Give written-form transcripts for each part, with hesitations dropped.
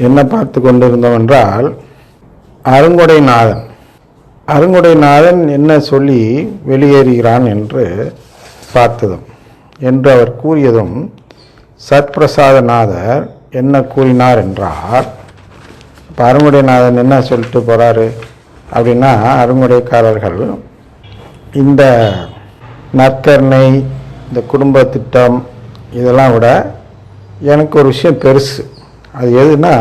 என்ன பார்த்து கொண்டிருந்தோம் என்றால், அருங்கொடைநாதன் என்ன சொல்லி வெளியேறுகிறான் என்று பார்த்ததும், என்று அவர் கூறியதும், சத்பிரசாதநாதர் என்ன கூறினார் என்றால், இப்போ அருங்கொடைநாதன் என்ன சொல்லிட்டு போகிறாரு அப்படின்னா, அருங்கொடைக்காரர்கள் இந்த நற்கருணை, இந்த குடும்ப திட்டம், இதெல்லாம் விட எனக்கு ஒரு விஷயம் பெருசு. அது எதுனா,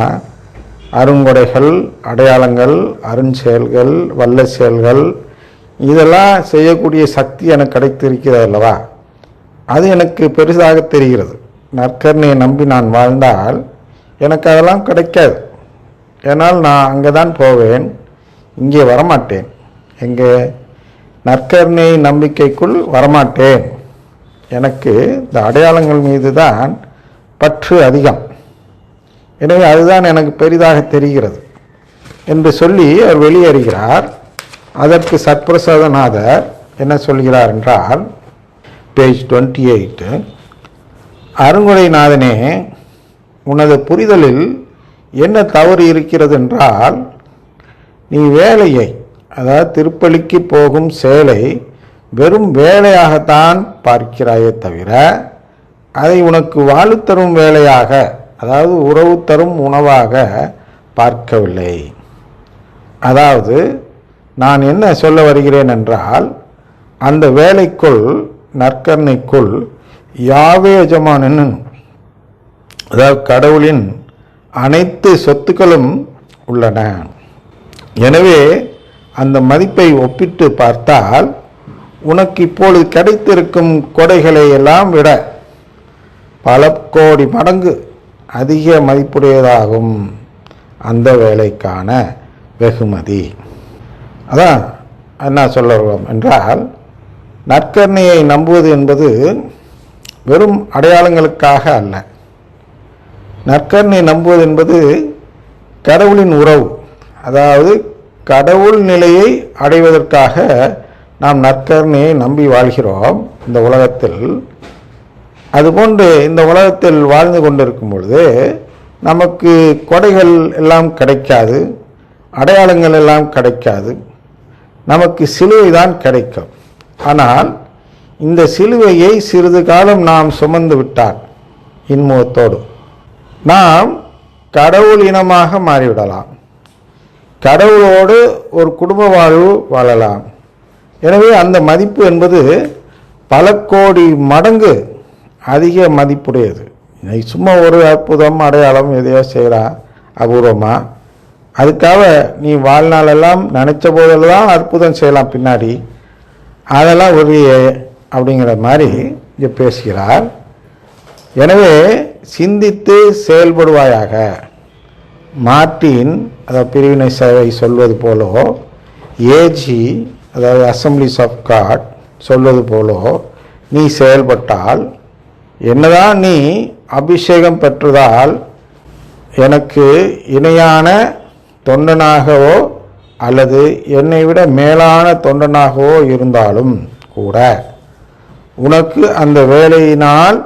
அருங்கொடைகள், அடையாளங்கள், அருஞ்செயல்கள், வல்ல செயல்கள், இதெல்லாம் செய்யக்கூடிய சக்தி எனக்கு கிடைத்திருக்கிறது அல்லவா, அது எனக்கு பெருசாக தெரிகிறது. நற்கருணையை நம்பி நான் வாழ்ந்தால் எனக்கு அதெல்லாம் கிடைக்காது. ஏன்னால் நான் அங்கே தான் போவேன், இங்கே வரமாட்டேன். எங்கே? நற்கருணை நம்பிக்கைக்குள் வரமாட்டேன். எனக்கு இந்த அடையாளங்கள் மீது தான் பற்று அதிகம். எனவே அதுதான் எனக்கு பெரிதாக தெரிகிறது என்று சொல்லி அவர் வெளியேறுகிறார். அதற்கு சத்பிரசாதநாதர் என்ன சொல்கிறார் என்றால், பேஜ் 28, அருங்கொடைநாதனே, உனது புரிதலில் என்ன தவறு இருக்கிறது என்றால், நீ வேலையை, அதாவது திருப்பலிக்கு போகும் செயலை வெறும் வேலையாகத்தான் பார்க்கிறாயே தவிர அதை உனக்கு வாழ்வு தரும் வேலையாக, அதாவது உறவு தரும் உணவாக பார்க்கவில்லை. அதாவது நான் என்ன சொல்ல வருகிறேன் என்றால், அந்த வேலைக்குள், நற்கருணைக்குள் யாவே எஜமானன், அதாவது கடவுளின் அனைத்து சொத்துக்களும் உள்ளன. எனவே அந்த மதிப்பை ஒப்பிட்டு பார்த்தால் உனக்கு இப்பொழுது கிடைத்திருக்கும் கொடைகளை எல்லாம் விட பல கோடி மடங்கு அதிக மதிப்புடையதாகும் அந்த வேலைக்கான வெகுமதி. அதான் என்ன சொல்லுவோம் என்றால், நற்கருணையை நம்புவது என்பது வெறும் அடையாளங்களுக்காக அல்ல. நற்கருணை நம்புவது என்பது கடவுளின் உறவு, அதாவது கடவுள் நிலையை அடைவதற்காக நாம் நற்கருணையை நம்பி வாழ்கிறோம் இந்த உலகத்தில். அதுபோன்று இந்த உலகத்தில் வாழ்ந்து கொண்டிருக்கும் பொழுது நமக்கு கொடைகள் எல்லாம் கிடைக்காது, அடையாளங்கள் எல்லாம் கிடைக்காது, நமக்கு சிலுவை தான் கிடைக்கும். ஆனால் இந்த சிலுவையை சிறிது காலம் நாம் சுமந்து விட்டால் இன்முகத்தோடு நாம் கடவுள் இனமாக மாறிவிடலாம், கடவுளோடு ஒரு குடும்ப வாழ்வு வாழலாம். எனவே அந்த மதிப்பு என்பது பல கோடி மடங்கு அதிக மதிப்புடையது. சும்மா ஒரு அற்புதம், அடையாளம் எதையோ செய்கிறான் அபூர்வமாக, அதுக்காக நீ வாழ்நாளெல்லாம் நினச்ச போதெல்லாம் அற்புதம் செய்யலாம், பின்னாடி அதெல்லாம் ஒரு அப்படிங்கிற மாதிரி இங்கே பேசுகிறார். எனவே சிந்தித்து செயல்படுவாயாக. மார்ட்டின், அதாவது பிரிவினை சேவை சொல்வது போலோ, ஏஜி, அதாவது அசம்பிளிஸ் ஆஃப் காட் சொல்வது போலோ நீ செயல்பட்டால், என்னதான் நீ அபிஷேகம் பெற்றதால் எனக்கு இணையான தொண்டனாகவோ அல்லது என்னை விட மேலான தொண்டனாகவோ இருந்தாலும் கூட உனக்கு அந்த வேலையினால்,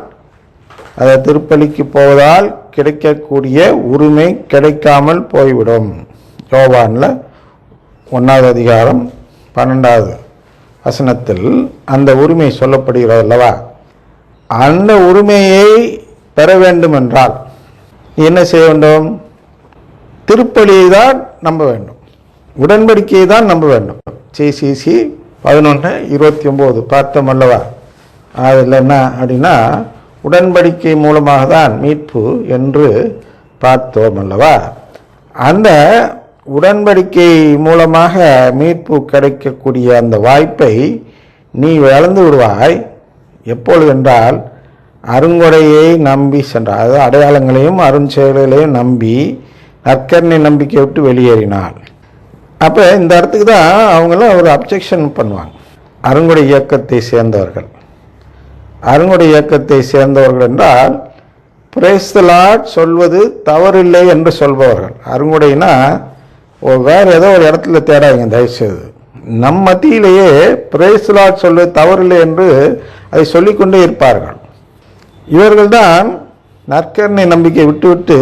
அதை திருப்பலிக்கு போவதால் கிடைக்கக்கூடிய உரிமை கிடைக்காமல் போய்விடும். யோவானில் 1வது அதிகாரம் 12வது வசனத்தில் அந்த உரிமை சொல்லப்படுகிறது அல்லவா. அந்த உரிமையை பெற வேண்டும் என்றால் நீ என்ன செய்ய வேண்டும்? திருப்பலியை தான் நம்ப வேண்டும், உடன்படிக்கையை தான் நம்ப வேண்டும். சிசிசி 11:29 பார்த்தோம் அல்லவா. அதில் என்ன அப்படின்னா, உடன்படிக்கை மூலமாக தான் மீட்பு என்று பார்த்தோம் அல்லவா. அந்த உடன்படிக்கை மூலமாக மீட்பு கிடைக்கக்கூடிய அந்த வாய்ப்பை நீ இழந்து விடுவாய். எப்பொழுது என்றால், அருங்கொடையை நம்பி சென்றார், அதாவது அடையாளங்களையும் அருஞ்செயல்களையும் நம்பி நற்கருணை நம்பிக்கை விட்டு வெளியேறினாள். அப்போ இந்த இடத்துக்கு தான் அவங்களாம் ஒரு அப்ஜெக்ஷன் பண்ணுவாங்க. அருங்கொடை இயக்கத்தை சேர்ந்தவர்கள், அருங்கொடை இயக்கத்தை சேர்ந்தவர்கள் என்றால் பிரேஸ் தி லார்ட் சொல்வது தவறில்லை என்று சொல்பவர்கள். அருங்கொடைனா வேறு ஏதோ ஒரு இடத்துல தேடாதீங்க தயவுசெய்து. நம் மத்தியிலேயே பிரேஸ் தி லார்ட் சொல்வது தவறில்லை என்று அதை சொல்லிக்கொண்டே இருப்பார்கள். இவர்கள்தான் நற்கருணை நம்பிக்கை விட்டுவிட்டு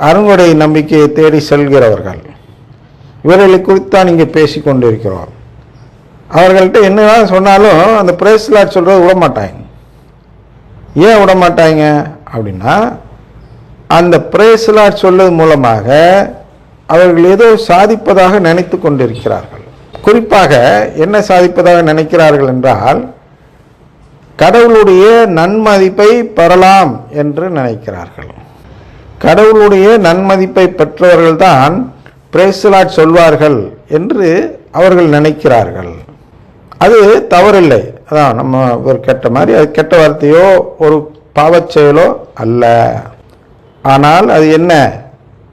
அருங்கொடை நம்பிக்கையை தேடி செல்கிறவர்கள், இவர்களை குறித்தான் இங்கே பேசி கொண்டிருக்கிறோம். அவர்கள்ட்ட என்னதான் சொன்னாலும் அந்த பிரேஸ் லார்ட் சொல்கிறது விட மாட்டாங்க. ஏன் விட மாட்டாங்க அப்படின்னா, அந்த பிரேஸ் லார்ட் சொல்வது மூலமாக அவர்கள் ஏதோ சாதிப்பதாக நினைத்து கொண்டிருக்கிறார்கள். குறிப்பாக என்ன சாதிப்பதாக நினைக்கிறார்கள் என்றால், கடவுளுடைய நன்மதிப்பை பெறலாம் என்று நினைக்கிறார்கள். கடவுளுடைய நன்மதிப்பை பெற்றவர்கள்தான் பிரேஸ் லார்ட் சொல்வார்கள் என்று அவர்கள் நினைக்கிறார்கள். அது தவறில்லை. அதான் நம்ம ஒரு கெட்ட மாதிரி, அது கெட்ட வார்த்தையோ ஒரு பாவச் செயலோ அல்ல. ஆனால் அது என்ன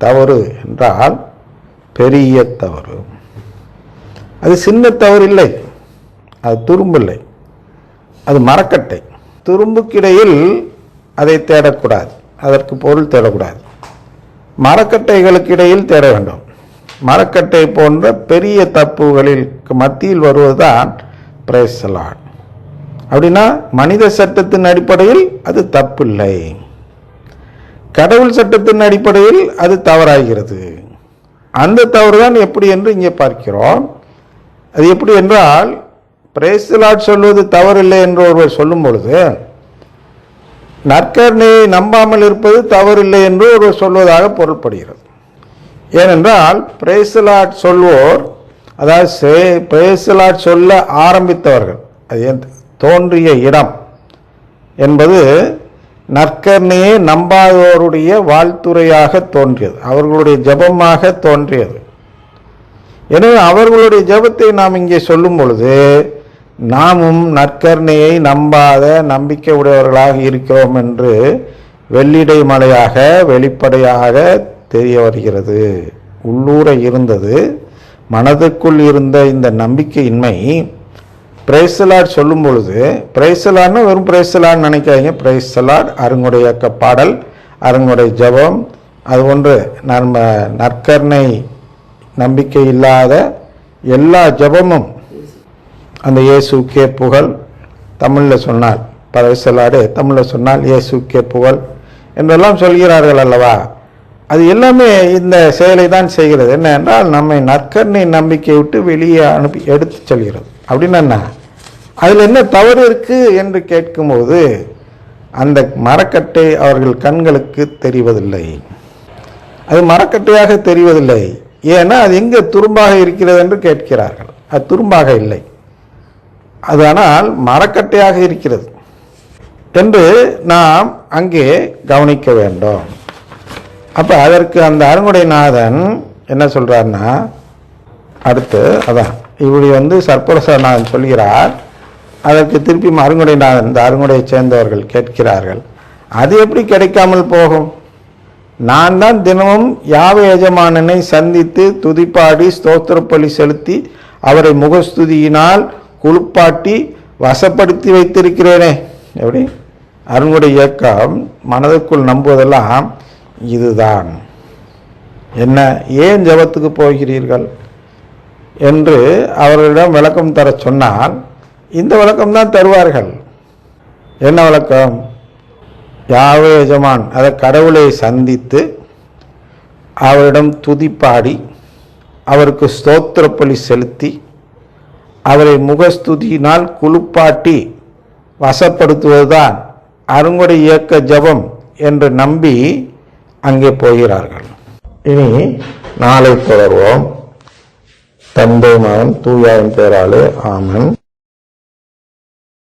தவறு என்றால் பெரிய தவறு. அது சின்ன தவறு இல்லை, அது துரும்பில்லை, அது மரக்கட்டை. துரும்புக்கிடையில் அதை தேடக்கூடாது, அதற்கு பொருள் தேடக்கூடாது. மரக்கட்டைகளுக்கு இடையில் தேட வேண்டும். மரக்கட்டை போன்ற பெரிய தப்புகளிற்கு மத்தியில் வருவதுதான் பிரேஸ் தி லார்ட். அப்படின்னா மனித சட்டத்தின் அடிப்படையில் அது தப்பில்லை, கடவுள் சட்டத்தின் அடிப்படையில் அது தவறாகிறது. அந்த தவறு தான் எப்படி என்று இங்கே பார்க்கிறோம். அது எப்படி என்றால், பிரேஸ் தி லார்ட் சொல்வது தவறில்லை என்று ஒருவர் சொல்லும் பொழுது, நற்கருணையை நம்பாமல் இருப்பது தவறில்லை என்று ஒருவர் சொல்வதாக பொருள்படுகிறது. ஏனென்றால் பிரேஸ் தி லார்ட் சொல்வோர், அதாவது பிரேஸ் தி லார்ட் சொல்ல ஆரம்பித்தவர்கள், அது தோன்றிய இடம் என்பது நற்கருணையை நம்பாதோருடைய வாழ்த்துறையாக தோன்றியது, அவர்களுடைய ஜெபமாக தோன்றியது. எனவே அவர்களுடைய ஜெபத்தை நாம் இங்கே சொல்லும் பொழுது, நாமும் நற்கருணையை நம்பாத நம்பிக்கை உடையவர்களாக இருக்கிறோம் என்று வெள்ளிடை மலையாக வெளிப்படையாக தெரிய வருகிறது. உள்ளூர இருந்தது, மனதுக்குள் இருந்த இந்த நம்பிக்கையின்மை பிரேஸ் தி லார்ட் சொல்லும் பொழுது, பிரேஸ் தி லார்ட்னா வெறும் பிரேஸ் தி லார்ட் நினைக்காதீங்க. பிரேஸ் தி லார்ட் அருங்கொடை இயக்க பாடல், அருங்கொடை ஜெபம், அது ஒன்று நம்ம நற்கருணை நம்பிக்கை இல்லாத எல்லா ஜெபமும், அந்த இயேசுக்கே புகழ் தமிழில் சொன்னால், பிரேஸ் தி லார்ட் தமிழில் சொன்னால் இயேசுக்கே புகழ் என்றெல்லாம் சொல்கிறார்கள் அல்லவா. அது எல்லாமே இந்த செயலை தான் செய்கிறது. என்ன என்றால், நம்மை நற்கருணை நம்பிக்கை விட்டு வெளியே அனுப்பி எடுத்து செல்கிறது. அப்படின்னா என்ன, அதில் என்ன தவறு இருக்கு என்று கேட்கும்போது, அந்த மரக்கட்டை அவர்கள் கண்களுக்கு தெரிவதில்லை. அது மரக்கட்டையாக தெரிவதில்லை. ஏன்னா அது எங்கே துரும்பாக இருக்கிறது என்று கேட்கிறார்கள். அது துரும்பாக இல்லை, அது ஆனால் மரக்கட்டையாக இருக்கிறது என்று நாம் அங்கே கவனிக்க வேண்டும். அப்போ அதற்கு அந்த அருங்குடைநாதன் என்ன சொல்றாருன்னா, அடுத்து அதான் இப்படி சர்ப்பரசநாதன் சொல்கிறார். அதற்கு திருப்பி அருங்குடைநாதன், இந்த அருங்குடையை சேர்ந்தவர்கள் கேட்கிறார்கள், அது எப்படி கிடைக்காமல் போகும்? நான் தான் தினமும் யாவே எஜமானனை சந்தித்து துதிப்பாடி ஸ்தோத்திர பலி செலுத்தி அவரை முகஸ்துதியினால் குளிப்பாட்டி வசப்படுத்தி வைத்திருக்கிறேனே. எப்படி? அருங்குடை இயக்கம் மனதுக்குள் நம்புவதெல்லாம் இதுதான். என்ன, ஏன் ஜெபத்துக்கு போகிறீர்கள் என்று அவர்களிடம் விளக்கம் தர சொன்னால் இந்த விளக்கம் தான் தருவார்கள். என்ன விளக்கம்? யாவே எஜமான், அதை கடவுளை சந்தித்து அவரிடம் துதிப்பாடி அவருக்கு ஸ்தோத்திர பலி செலுத்தி அவரை முகஸ்துதியினால் குளிப்பாட்டி வசப்படுத்துவதுதான் அருங்கொடை இயக்க ஜெபம் என்று நம்பி அங்கே போகிறார்கள். இனி நாளை தொடர்வோம். தந்தை மகன் தூயாவின் பெயராலே ஆமென்.